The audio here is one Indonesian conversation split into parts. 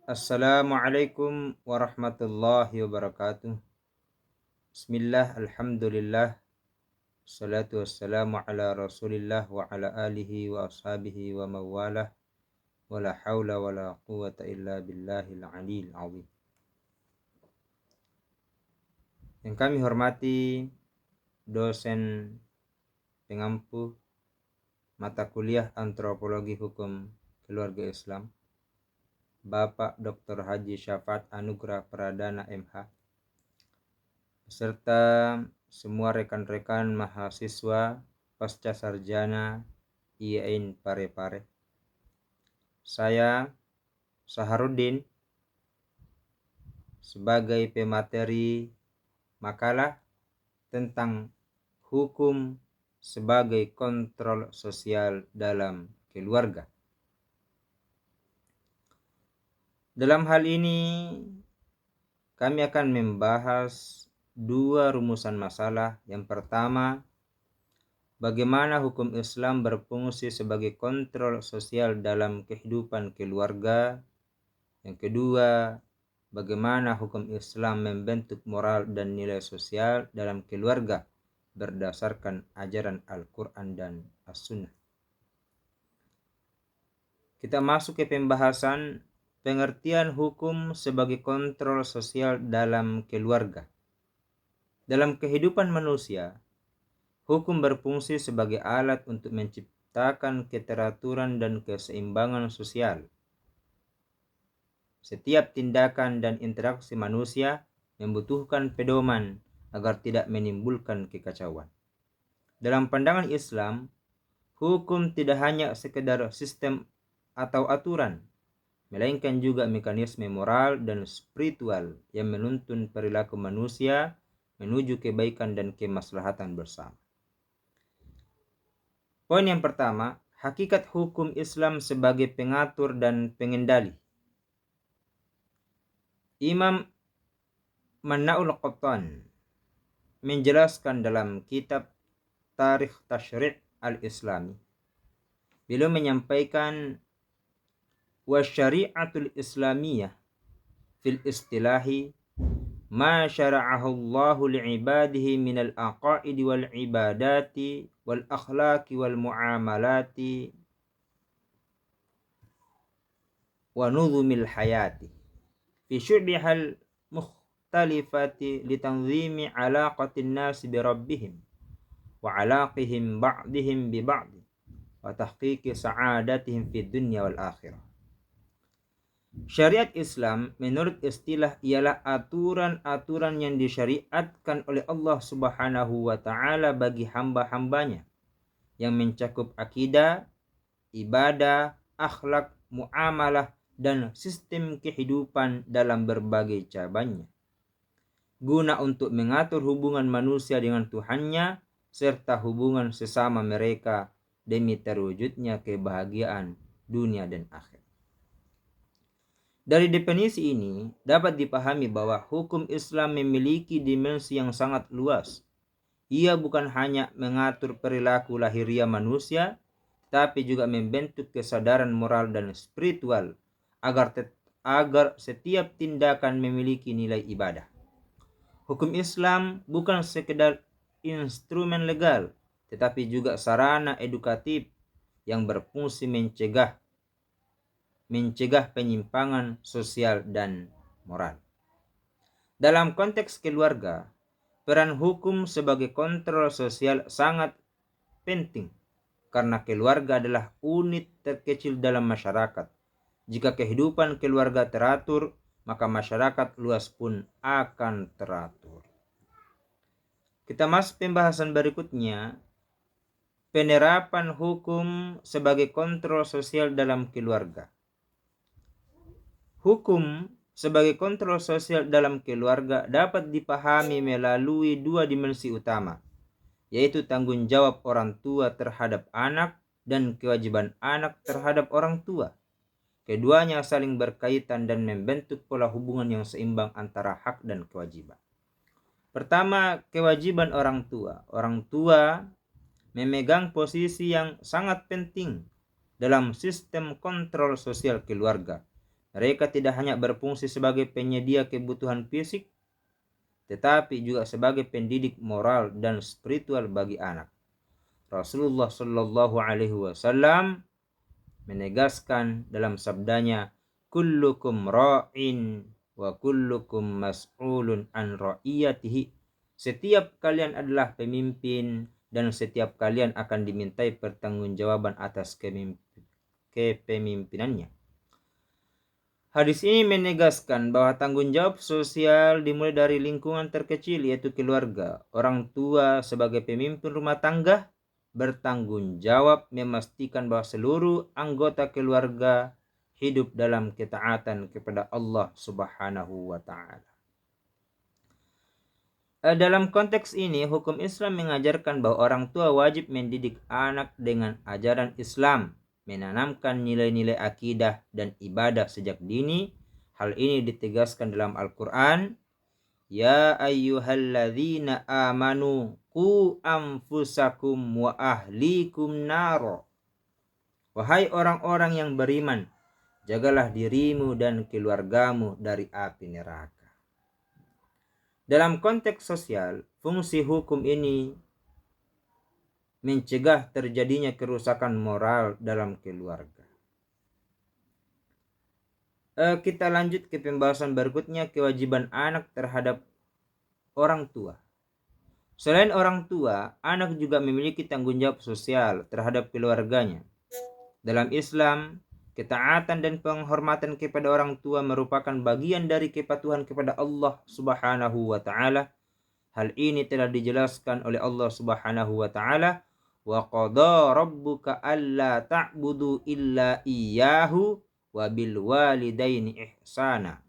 Assalamualaikum warahmatullahi wabarakatuh. Bismillah, alhamdulillah, salatu wassalamu ala rasulillah wa ala alihi wa ashabihi wa mawalah, wa la hawla wa la quwata illa billahil aliyil azim. Yang kami hormati dosen pengampu mata kuliah Antropologi Hukum Keluarga Islam, Bapak Dr. Haji Syafaat Anugrah Pradana MH, beserta semua rekan-rekan mahasiswa pasca sarjana IAIN Parepare. Saya Saharuddin sebagai pemateri makalah tentang hukum sebagai kontrol sosial dalam keluarga. Dalam hal ini kami akan membahas dua rumusan masalah. Yang pertama, bagaimana hukum Islam berfungsi sebagai kontrol sosial dalam kehidupan keluarga. Yang kedua, bagaimana hukum Islam membentuk moral dan nilai sosial dalam keluarga berdasarkan ajaran Al-Quran dan As-Sunnah. Kita masuk ke pembahasan pengertian hukum sebagai kontrol sosial dalam keluarga. Dalam kehidupan manusia, hukum berfungsi sebagai alat untuk menciptakan keteraturan dan keseimbangan sosial. Setiap tindakan dan interaksi manusia membutuhkan pedoman agar tidak menimbulkan kekacauan. Dalam pandangan Islam, hukum tidak hanya sekedar sistem atau aturan, melainkan juga mekanisme moral dan spiritual yang menuntun perilaku manusia menuju kebaikan dan kemaslahatan bersama. Poin yang pertama, hakikat hukum Islam sebagai pengatur dan pengendali. Imam Manna'ul Qattan menjelaskan dalam kitab Tarikh Tashri' al-Islami. Beliau menyampaikan wasyari'atul islamiyah fil istilahi ma syara'ahu Allahu li'ibadihi minal aqaidi wal ibadati wal akhlaqi wal muamalati wa nuzumil hayati fi syu'bihal mukhtalifati litanzimi alaqatin nasi bi rabbihim wa alaqihim ba'dihim bi ba'd wa tahqiqi sa'adatihim fid dunya wal akhirah. Syariat Islam menurut istilah ialah aturan-aturan yang disyariatkan oleh Allah Subhanahu wa Ta'ala bagi hamba-hambanya yang mencakup akidah, ibadah, akhlak, muamalah, dan sistem kehidupan dalam berbagai cabangnya, guna untuk mengatur hubungan manusia dengan Tuhannya serta hubungan sesama mereka demi terwujudnya kebahagiaan dunia dan akhirat. Dari definisi ini dapat dipahami bahwa hukum Islam memiliki dimensi yang sangat luas. Ia bukan hanya mengatur perilaku lahiriah manusia, tapi juga membentuk kesadaran moral dan spiritual agar setiap tindakan memiliki nilai ibadah. Hukum Islam bukan sekedar instrumen legal, tetapi juga sarana edukatif yang berfungsi mencegah penyimpangan sosial dan moral. Dalam konteks keluarga, peran hukum sebagai kontrol sosial sangat penting karena keluarga adalah unit terkecil dalam masyarakat. Jika kehidupan keluarga teratur, maka masyarakat luas pun akan teratur. Kita masuk pembahasan berikutnya, penerapan hukum sebagai kontrol sosial dalam keluarga. Hukum sebagai kontrol sosial dalam keluarga dapat dipahami melalui dua dimensi utama, yaitu tanggung jawab orang tua terhadap anak dan kewajiban anak terhadap orang tua. Keduanya saling berkaitan dan membentuk pola hubungan yang seimbang antara hak dan kewajiban. Pertama, kewajiban orang tua. Orang tua memegang posisi yang sangat penting dalam sistem kontrol sosial keluarga. Mereka tidak hanya berfungsi sebagai penyedia kebutuhan fisik, tetapi juga sebagai pendidik moral dan spiritual bagi anak. Rasulullah Shallallahu Alaihi Wasallam menegaskan dalam sabdanya, kullukum ra'in wa kullukum mas'ulun an ra'iyatihi. Setiap kalian adalah pemimpin dan setiap kalian akan dimintai pertanggungjawaban atas kepemimpinannya. Hadis ini menegaskan bahwa tanggung jawab sosial dimulai dari lingkungan terkecil, yaitu keluarga. Orang tua sebagai pemimpin rumah tangga bertanggung jawab memastikan bahwa seluruh anggota keluarga hidup dalam ketaatan kepada Allah Subhanahu wa Ta'ala. Dalam konteks ini, hukum Islam mengajarkan bahwa orang tua wajib mendidik anak dengan ajaran Islam, menanamkan nilai-nilai akidah dan ibadah sejak dini. Hal ini ditegaskan dalam Al-Quran. Ya ayyuhalladzina amanu qu anfusakum wa ahlikum naro. Wahai orang-orang yang beriman, jagalah dirimu dan keluargamu dari api neraka. Dalam konteks sosial, fungsi hukum ini mencegah terjadinya kerusakan moral dalam keluarga. Kita lanjut ke pembahasan berikutnya, kewajiban anak terhadap orang tua. Selain orang tua, anak juga memiliki tanggung jawab sosial terhadap keluarganya. Dalam Islam, ketaatan dan penghormatan kepada orang tua merupakan bagian dari kepatuhan kepada Allah Subhanahu wa Ta'ala. Hal ini telah dijelaskan oleh Allah Subhanahu wa Ta'ala, wa qada rabbuka alla ta'budu illa iyyahu wa bil walidaini ihsana.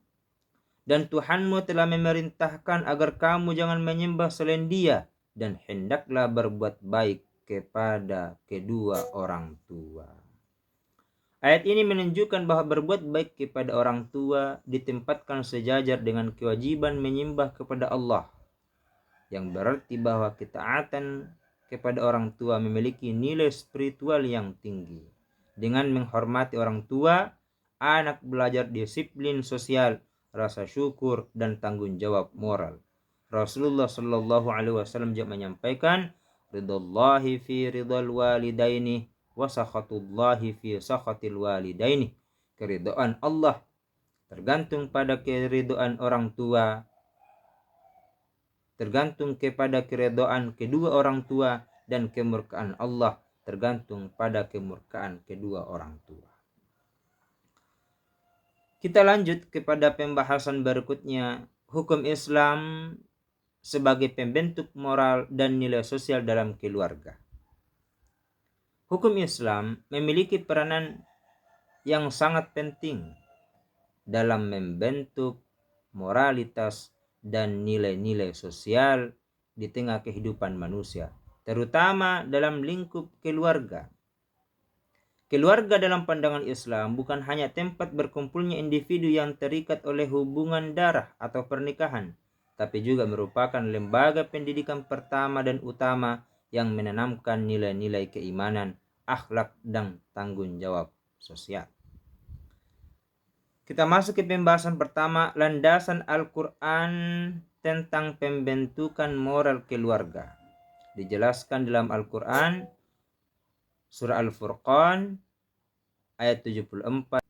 Dan Tuhanmu telah memerintahkan agar kamu jangan menyembah selain Dia dan hendaklah berbuat baik kepada kedua orang tua. Ayat ini menunjukkan bahwa berbuat baik kepada orang tua ditempatkan sejajar dengan kewajiban menyembah kepada Allah, yang berarti bahwa ketaatan kepada orang tua memiliki nilai spiritual yang tinggi. Dengan menghormati orang tua, anak belajar disiplin sosial, rasa syukur, dan tanggung jawab moral. Rasulullah Shallallahu Alaihi Wasallam juga menyampaikan, ridallahi fi ridal walidaini wa sakhatullahi fi sakhatil walidaini. Keridhaan Allah tergantung pada keridhaan orang tua, tergantung kepada keridhaan kedua orang tua, dan kemurkaan Allah tergantung pada kemurkaan kedua orang tua. Kita lanjut kepada pembahasan berikutnya, hukum Islam sebagai pembentuk moral dan nilai sosial dalam keluarga. Hukum Islam memiliki peranan yang sangat penting dalam membentuk moralitas dan nilai-nilai sosial di tengah kehidupan manusia, terutama dalam lingkup keluarga. Keluarga dalam pandangan Islam bukan hanya tempat berkumpulnya individu yang terikat oleh hubungan darah atau pernikahan, tapi juga merupakan lembaga pendidikan pertama dan utama yang menanamkan nilai-nilai keimanan, akhlak, dan tanggung jawab sosial. Kita masuk ke pembahasan pertama, landasan Al-Quran tentang pembentukan moral keluarga. Dijelaskan dalam Al-Quran, surah Al-Furqan, ayat 74.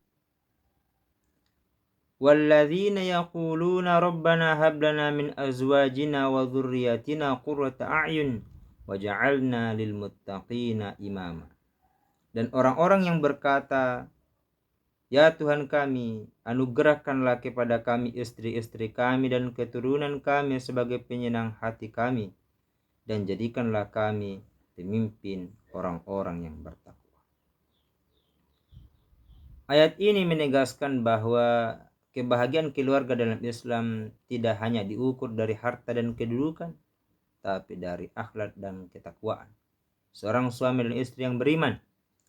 Walladzina yaquluna rabbana hab lana min azwajina wa dhurriyyatina qurrata a'yun waj'alna lil muttaqina imama. Dan orang-orang yang berkata, ya Tuhan kami, anugerahkanlah kepada kami istri-istri kami dan keturunan kami sebagai penyenang hati kami, dan jadikanlah kami pemimpin orang-orang yang bertakwa. Ayat ini menegaskan bahwa kebahagiaan keluarga dalam Islam tidak hanya diukur dari harta dan kedudukan, tapi dari akhlak dan ketakwaan. Seorang suami dan istri yang beriman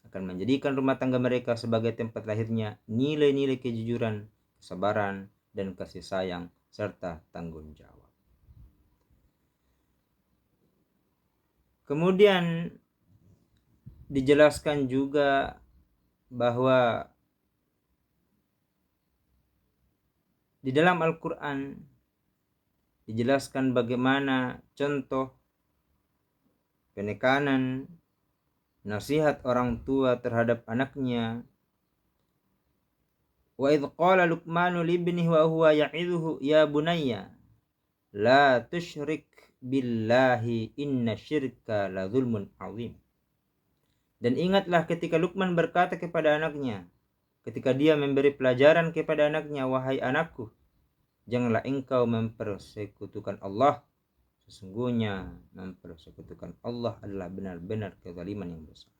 akan menjadikan rumah tangga mereka sebagai tempat lahirnya nilai-nilai kejujuran, kesabaran, dan kasih sayang, serta tanggung jawab. Kemudian dijelaskan juga bahwa Di dalam Al-Quran dijelaskan bagaimana contoh penekanan nasihat orang tua terhadap anaknya. Wa idh qala Luqmanu libnihi wa huwa ya'idhuhu ya bunayya la tusyrik billahi inna syirka la zulmun azim. Dan ingatlah ketika Luqman berkata kepada anaknya, ketika dia memberi pelajaran kepada anaknya, wahai anakku, janganlah engkau mempersekutukan Allah. Sesungguhnya mempersekutukan Allah adalah benar-benar kezaliman yang besar.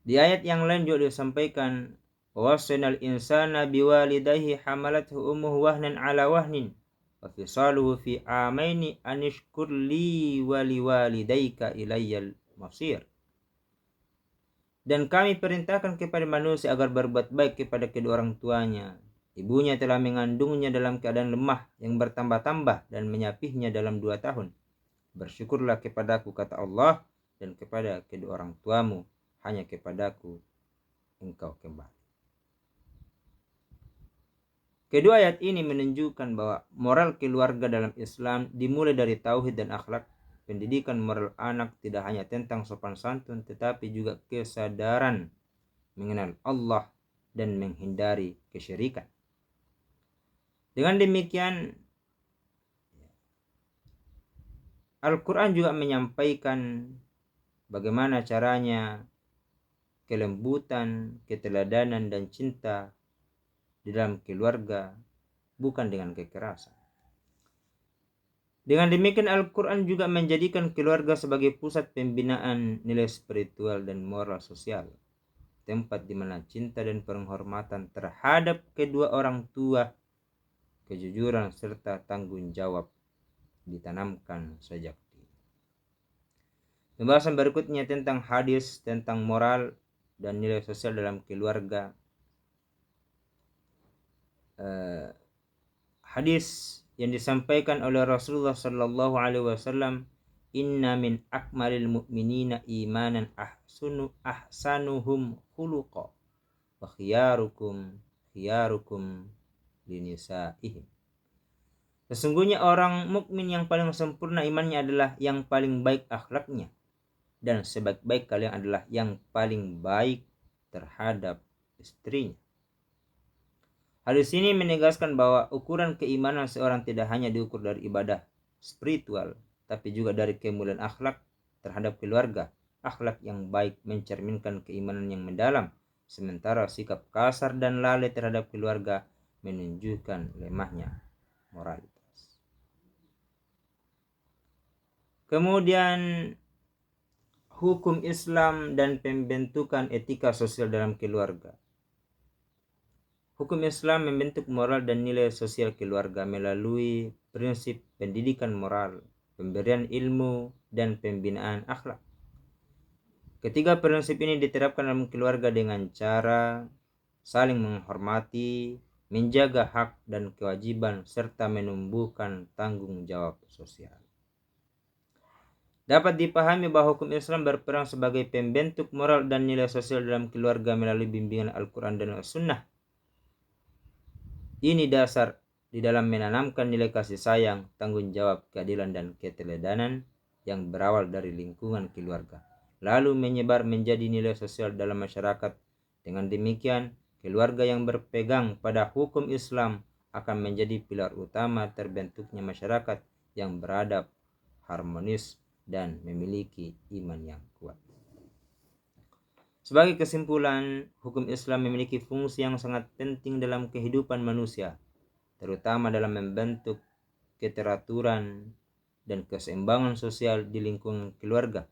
Di ayat yang lain juga disampaikan, wawasainal insana biwalidayhi hamalathu ummuhu wahnan ala wahnin wa fisaluhu fi amaini anishkur li wa liwalidayka ilayyal masir. Dan kami perintahkan kepada manusia agar berbuat baik kepada kedua orang tuanya. Ibunya telah mengandungnya dalam keadaan lemah yang bertambah-tambah dan menyapihnya dalam 2 tahun. Bersyukurlah kepadaku, kata Allah, dan kepada kedua orang tuamu. Hanya kepadaku engkau kembali. Kedua ayat ini menunjukkan bahwa moral keluarga dalam Islam dimulai dari tauhid dan akhlak. Pendidikan moral anak tidak hanya tentang sopan santun, tetapi juga kesadaran mengenal Allah dan menghindari kesyirikan. Dengan demikian, Al-Quran juga menyampaikan bagaimana caranya kelembutan, keteladanan, dan cinta di dalam keluarga, bukan dengan kekerasan. Dengan demikian Al-Quran juga menjadikan keluarga sebagai pusat pembinaan nilai spiritual dan moral sosial, tempat di mana cinta dan penghormatan terhadap kedua orang tua, kejujuran serta tanggung jawab ditanamkan sejak dini. Pembahasan berikutnya tentang hadis tentang moral dan nilai sosial dalam keluarga. Hadis yang disampaikan oleh Rasulullah sallallahu alaihi wasallam, inna min akmalil mu'minina imanan ahsanuhum khuluqa wa khiyarukum linisaihim. Sesungguhnya orang mukmin yang paling sempurna imannya adalah yang paling baik akhlaknya, dan sebaik-baik kalian adalah yang paling baik terhadap istrinya. Hadis ini menegaskan bahwa ukuran keimanan seorang tidak hanya diukur dari ibadah spiritual, tapi juga dari kemuliaan akhlak terhadap keluarga. Akhlak yang baik mencerminkan keimanan yang mendalam, sementara sikap kasar dan lalai terhadap keluarga menunjukkan lemahnya moralitas. Kemudian hukum Islam dan pembentukan etika sosial dalam keluarga. Hukum Islam membentuk moral dan nilai sosial keluarga melalui prinsip pendidikan moral, pemberian ilmu, dan pembinaan akhlak. Ketiga prinsip ini diterapkan dalam keluarga dengan cara saling menghormati, menjaga hak dan kewajiban, serta menumbuhkan tanggung jawab sosial. Dapat dipahami bahwa hukum Islam berperan sebagai pembentuk moral dan nilai sosial dalam keluarga melalui bimbingan Al-Quran dan As-Sunnah. Ini dasar di dalam menanamkan nilai kasih sayang, tanggung jawab, keadilan, dan keteladanan yang berawal dari lingkungan keluarga, lalu menyebar menjadi nilai sosial dalam masyarakat. Dengan demikian, keluarga yang berpegang pada hukum Islam akan menjadi pilar utama terbentuknya masyarakat yang beradab, harmonis, dan memiliki iman yang kuat. Sebagai kesimpulan, hukum Islam memiliki fungsi yang sangat penting dalam kehidupan manusia, terutama dalam membentuk keteraturan dan keseimbangan sosial di lingkungan keluarga.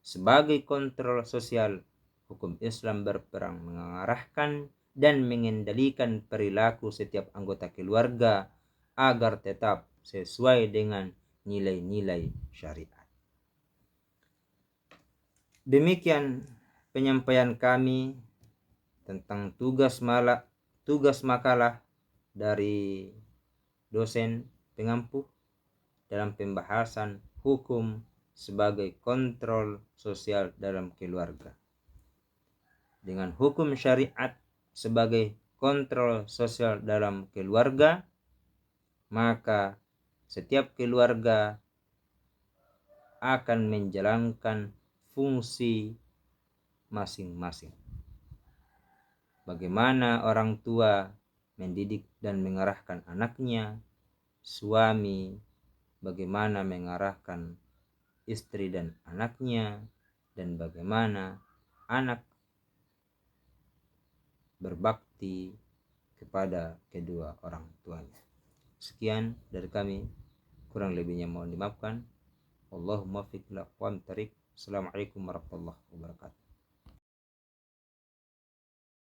Sebagai kontrol sosial, hukum Islam berperan mengarahkan dan mengendalikan perilaku setiap anggota keluarga agar tetap sesuai dengan nilai-nilai syariat. Demikian penyampaian kami tentang tugas makalah dari dosen pengampu dalam pembahasan hukum sebagai kontrol sosial dalam keluarga, dengan hukum syariat sebagai kontrol sosial dalam keluarga, maka setiap keluarga akan menjalankan fungsi masing-masing. Bagaimana orang tua mendidik dan mengarahkan anaknya, suami bagaimana mengarahkan istri dan anaknya, dan bagaimana anak berbakti kepada kedua orang tuanya. Sekian dari kami, kurang lebihnya mohon dimaafkan. Allahumma fiqh. Assalamualaikum warahmatullahi wabarakatuh.